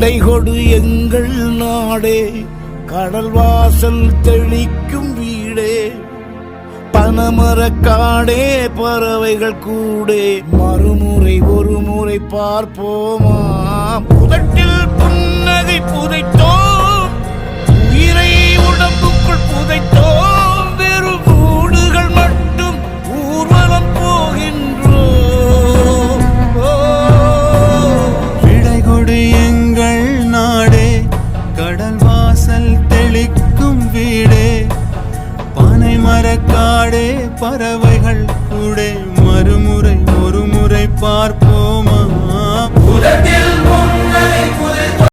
விடை கொடு எங்கள் நாடே, கடல் வாசல் தெளிக்கும் வீடே, பனமரக்காடே பறவைகள் கூடே, மறுமுறை ஒரு முறை பார்ப்போமா. புதட்டில் புன்னகை புதைத்தோம், உயிரை உடம்புக்குள் புதைத்தோம், வெறும் கூடுகள் மட்டும் ஊர்வலம் போகின்றோம். விடை கொடு எங்கள் நாடே, கடல் வாசல் தெளிக்கும் வீடே, பனை மரக்காடே பறவை